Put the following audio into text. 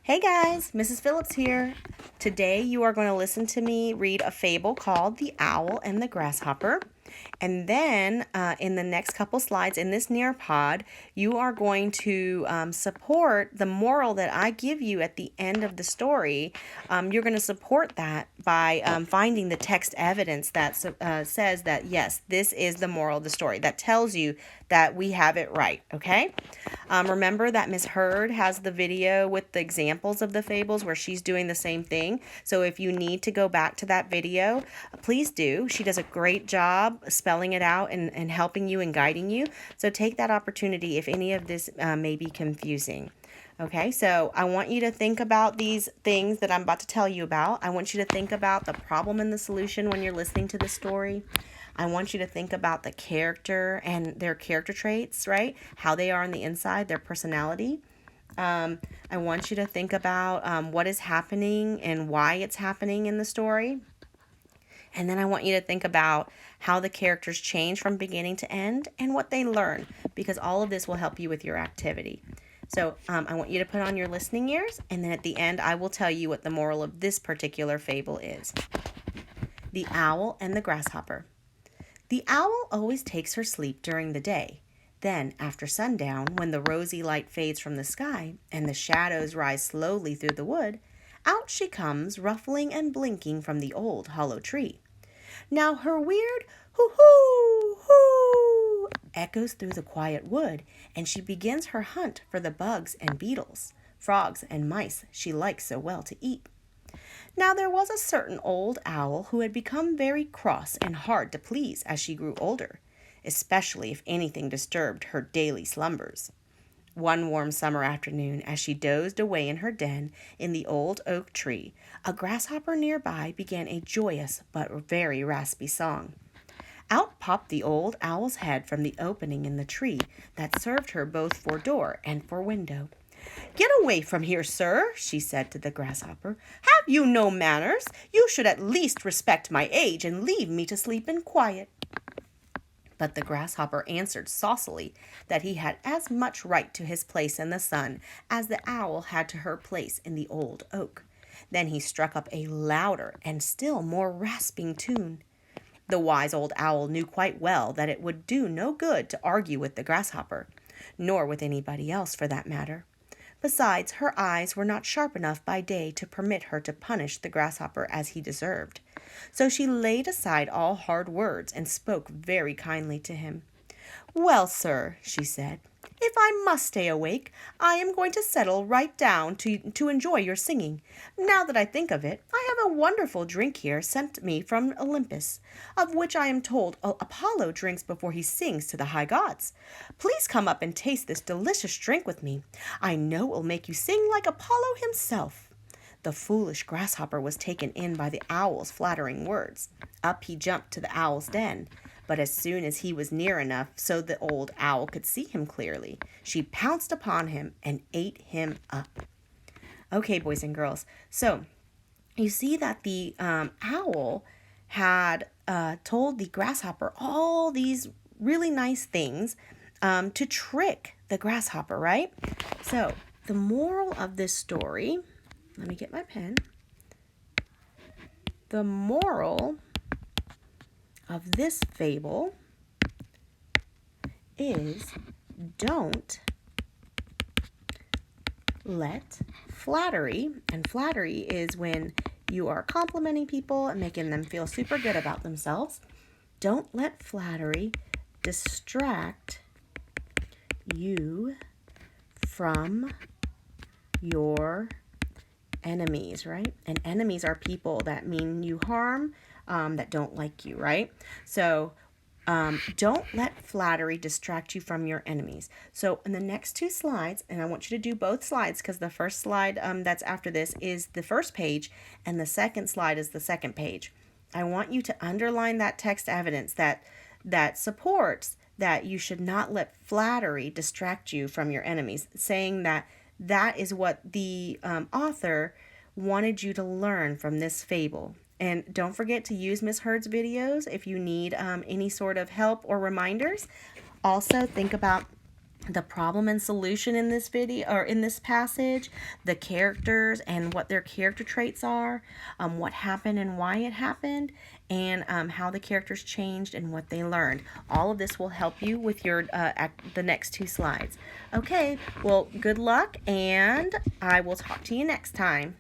Hey guys, Mrs. Phillips here. Today you are going to listen to me read a fable called The Owl and the Grasshopper. And then in the next couple slides in this Nearpod, you are going to support the moral that I give you at the end of the story. You're going to support that by finding the text evidence that says that, yes, this is the moral of the story, that tells you that we have it right, okay? Remember that Miss Hurd has the video with the examples of the fables where she's doing the same thing. So if you need to go back to that video, please do. She does a great job spelling it out and helping you and guiding you. So take that opportunity if any of this may be confusing. Okay, so I want you to think about these things that I'm about to tell you about. I want you to think about the problem and the solution when you're listening to the story. I want you to think about the character and their character traits, right? How they are on the inside, their personality. I want you to think about what is happening and why it's happening in the story. And then I want you to think about how the characters change from beginning to end and what they learn, because all of this will help you with your activity. So I want you to put on your listening ears, and then at the end I will tell you what the moral of this particular fable is. The Owl and the Grasshopper. The owl always takes her sleep during the day. Then, after sundown, when the rosy light fades from the sky and the shadows rise slowly through the wood, out she comes, ruffling and blinking from the old hollow tree. Now her weird hoo-hoo, hoo echoes through the quiet wood, and she begins her hunt for the bugs and beetles, frogs and mice she likes so well to eat. Now there was a certain old owl who had become very cross and hard to please as she grew older, especially if anything disturbed her daily slumbers. One warm summer afternoon, as she dozed away in her den in the old oak tree, a grasshopper nearby began a joyous but very raspy song. Out popped the old owl's head from the opening in the tree that served her both for door and for window. "Get away from here, sir," she said to the grasshopper. "Have you no manners? You should at least respect my age and leave me to sleep in quiet." But the grasshopper answered saucily that he had as much right to his place in the sun as the owl had to her place in the old oak. Then he struck up a louder and still more rasping tune. The wise old owl knew quite well that it would do no good to argue with the grasshopper, nor with anybody else for that matter. Besides, her eyes were not sharp enough by day to permit her to punish the grasshopper as he deserved. So she laid aside all hard words and spoke very kindly to him. "Well, sir," she said, "if I must stay awake, I am going to settle right down to enjoy your singing. Now that I think of it, I have a wonderful drink here sent me from Olympus, of which I am told Apollo drinks before he sings to the high gods. Please come up and taste this delicious drink with me. I know it will make you sing like Apollo himself." The foolish grasshopper was taken in by the owl's flattering words. Up he jumped to the owl's den. But as soon as he was near enough so the old owl could see him clearly, she pounced upon him and ate him up. Okay, boys and girls, so you see that the owl had told the grasshopper all these really nice things to trick the grasshopper, right? So the moral of this story, let me get my pen. The moral of this fable is don't let flattery, and flattery is when you are complimenting people and making them feel super good about themselves. Don't let flattery distract you from your enemies, right? And enemies are people that mean you harm, that don't like you, right? So don't let flattery distract you from your enemies. So in the next two slides, and I want you to do both slides because the first slide that's after this is the first page and the second slide is the second page. I want you to underline that text evidence that supports that you should not let flattery distract you from your enemies, saying that that is what the author wanted you to learn from this fable. And don't forget to use Miss Hurd's videos if you need any sort of help or reminders. Also, think about the problem and solution in this video or in this passage, the characters and what their character traits are, what happened and why it happened, and how the characters changed and what they learned. All of this will help you with your the next 2 slides. Okay, well, good luck, and I will talk to you next time.